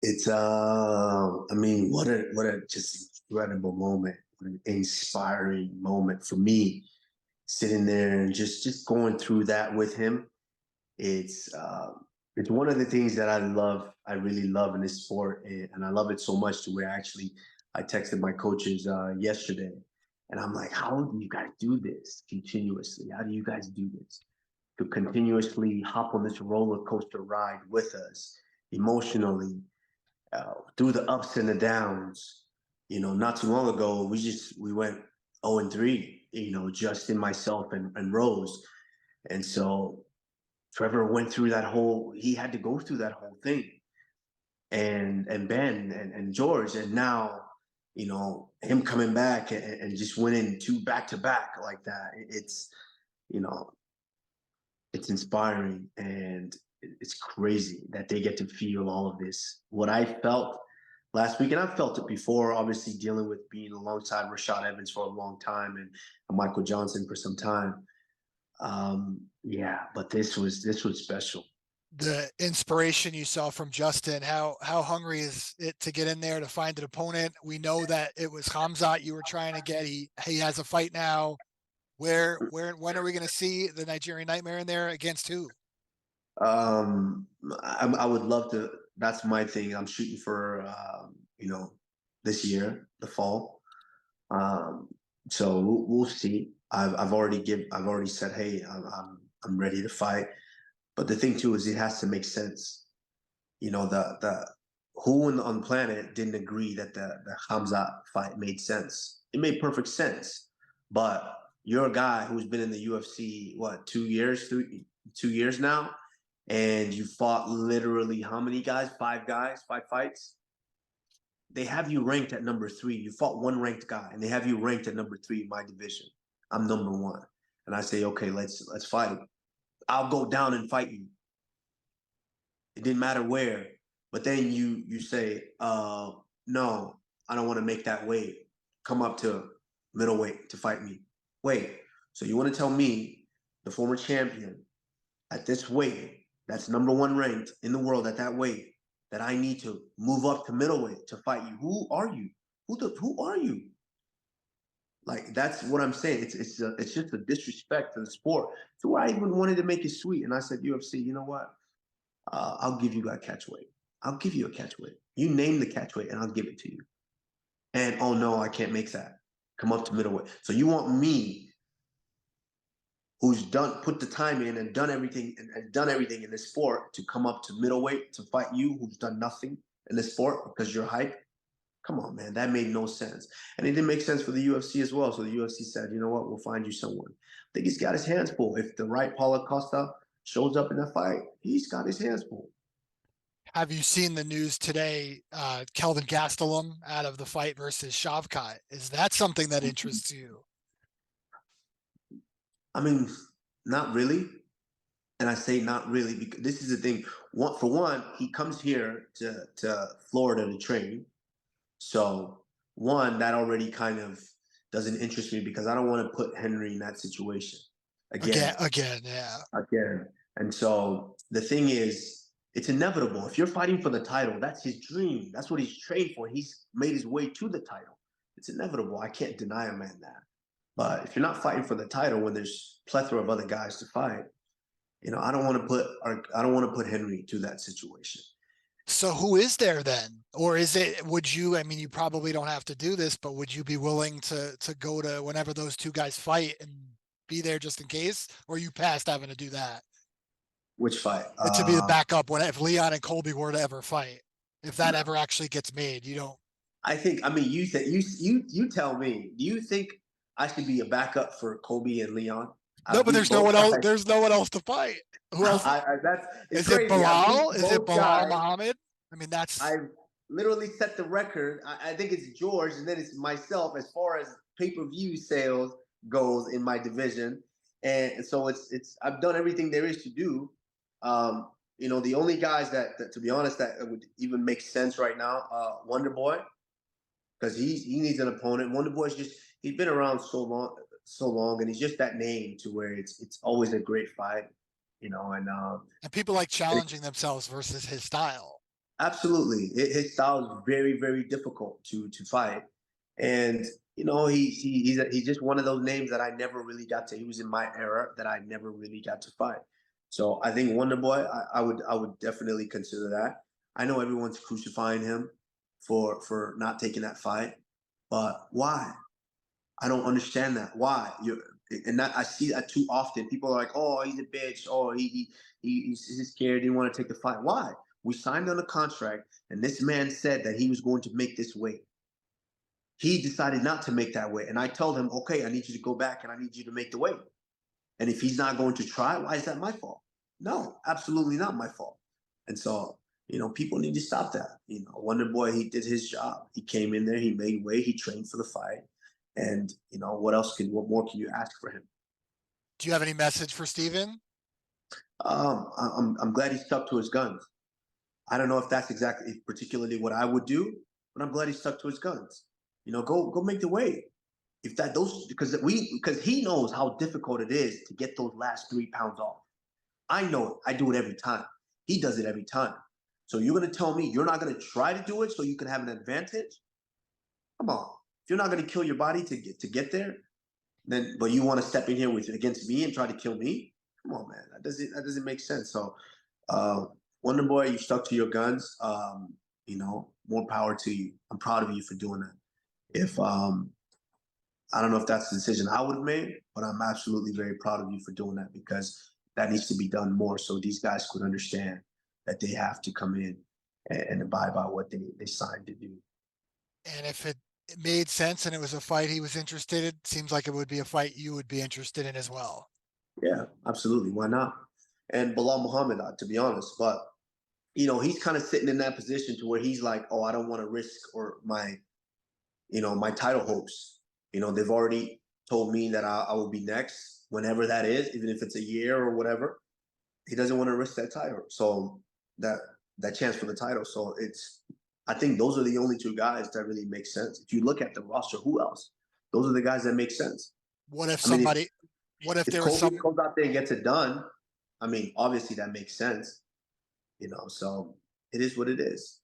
It's I mean, what a just incredible moment, what an inspiring moment for me, sitting there and just going through that with him. It's it's one of the things that I really love in this sport, and I love it so much to where I texted my coaches yesterday, and I'm like, how do you guys do this continuously? How do you guys do this? To continuously hop on this roller coaster ride with us emotionally, through the ups and the downs. You know, not too long ago, we went 0-3. You know, Justin, myself, and Rose, and so Trevor went through that whole. He had to go through that whole thing, and Ben and George, and now you know him coming back and just winning two back to back like that. It's you know it's inspiring, and it's crazy that they get to feel all of this. What I felt last week, and I've felt it before, obviously dealing with being alongside Rashad Evans for a long time and Michael Johnson for some time. Yeah, but this was special. The inspiration you saw from Justin, how hungry is it to get in there to find an opponent? We know that it was Hamzat you were trying to get. He has a fight now. When are we going to see the Nigerian Nightmare in there against who? I would love to. That's my thing. I'm shooting for you know, this year, the fall. Um, so we'll see. I've already said, hey, I'm ready to fight. But the thing too is it has to make sense. You know, the who on the planet didn't agree that the Hamza fight made sense? It made perfect sense. But you're a guy who's been in the UFC what 2 years, 2 years now, and you fought literally how many guys? Five guys, five fights. They have you ranked at number three. You fought one ranked guy, and they have you ranked at number three in my division. I'm number one, and I say, okay, let's fight. I'll go down and fight you. It didn't matter where. But then you say, no, I don't want to make that weight. Come up to middleweight to fight me. Wait, so you want to tell me, the former champion, at this weight, that's number one ranked in the world at that weight, that I need to move up to middleweight to fight you? Who are you? Who are you? Like, that's what I'm saying. It's just a disrespect to the sport. So I even wanted to make it sweet, and I said, UFC, you know what? I'll give you a catch weight. I'll give you a catch weight. You name the catch weight, and I'll give it to you. And oh no, I can't make that. Come up to middleweight. So you want me, who's put the time in and done everything in this sport, to come up to middleweight to fight you, who's done nothing in this sport because you're hype? Come on, man, that made no sense. And it didn't make sense for the UFC as well. So the UFC said, you know what, we'll find you someone. I think he's got his hands full. If the right Paulo Costa shows up in that fight, he's got his hands full. Have you seen the news today? Kelvin Gastelum out of the fight versus Shavkat. Is that something that interests you? I mean, not really. And I say not really because this is the thing. For one, he comes here to Florida to train. So one, that already kind of doesn't interest me because I don't want to put Henry in that situation again. Yeah. Again. And so the thing is, it's inevitable. If you're fighting for the title, that's his dream. That's what he's trained for. He's made his way to the title. It's inevitable. I can't deny a man that. But if you're not fighting for the title when there's a plethora of other guys to fight, you know, I don't want to put Henry to that situation. So who is there then? Or would you, I mean, you probably don't have to do this, but would you be willing to go to whenever those two guys fight and be there just in case? Or are you past having to do that? Which fight? To be the backup if Leon and Colby were to ever fight, if that ever actually gets made, you don't. I think. I mean, you tell me. Do you think I should be a backup for Colby and Leon? No, but there's no one else. There's no one else to fight. Who else? Is it Bilal? Is it Bilal Muhammad? I mean, I literally set the record. I think it's George, and then it's myself as far as pay-per-view sales goes in my division. And so it's I've done everything there is to do. You know, the only guys that to be honest, that would even make sense right now, Wonderboy, because he needs an opponent. Wonderboy's he's been around so long, and he's just that name to where it's always a great fight, you know. And people like challenging themselves versus his style. Absolutely. His style is very, very difficult to fight. And you know, he's just one of those names that I never really got to. He was in my era that I never really got to fight. So I think Wonderboy, I would definitely consider that. I know everyone's crucifying him for not taking that fight, but why? I don't understand that. Why? You and that I see that too often. People are like, "Oh, he's a bitch. Oh, he's scared. He didn't want to take the fight." Why? We signed on a contract, and this man said that he was going to make this weight. He decided not to make that weight, and I told him, "Okay, I need you to go back, and I need you to make the weight." And if he's not going to try, why is that my fault? No, absolutely not my fault. And so, you know, people need to stop that. You know, Wonder Boy, he did his job. He came in there, he made weight, he trained for the fight. And, you know, what more can you ask for him? Do you have any message for Steven? I'm glad he stuck to his guns. I don't know if that's exactly particularly what I would do, but I'm glad he stuck to his guns. You know, go make the weight. If that those because he knows how difficult it is to get those last 3 pounds off. I know it. I do it every time. He does it every time. So you're gonna tell me you're not gonna try to do it so you can have an advantage? Come on. If you're not gonna kill your body to get there, then but you want to step in here with against me and try to kill me? Come on, man. That doesn't make sense. So uh Wonder Boy, you stuck to your guns. You know, more power to you. I'm proud of you for doing that. If I don't know if that's the decision I would have made, but I'm absolutely very proud of you for doing that because that needs to be done more so these guys could understand that they have to come in and abide by what they signed to do. And if it made sense and it was a fight he was interested in, seems like it would be a fight you would be interested in as well. Yeah, absolutely. Why not? And Bilal Muhammad, to be honest, but you know, he's kind of sitting in that position to where he's like, oh, I don't want to risk or my title hopes. You know, they've already told me that I will be next whenever that is, even if it's a year or whatever. He doesn't want to risk that title. So that that chance for the title. So I think those are the only two guys that really make sense. If you look at the roster, who else? Those are the guys that make sense. What if I mean, somebody, what if if there was Kobe some, goes out there and gets it done, I mean, obviously that makes sense, you know. So it is what it is.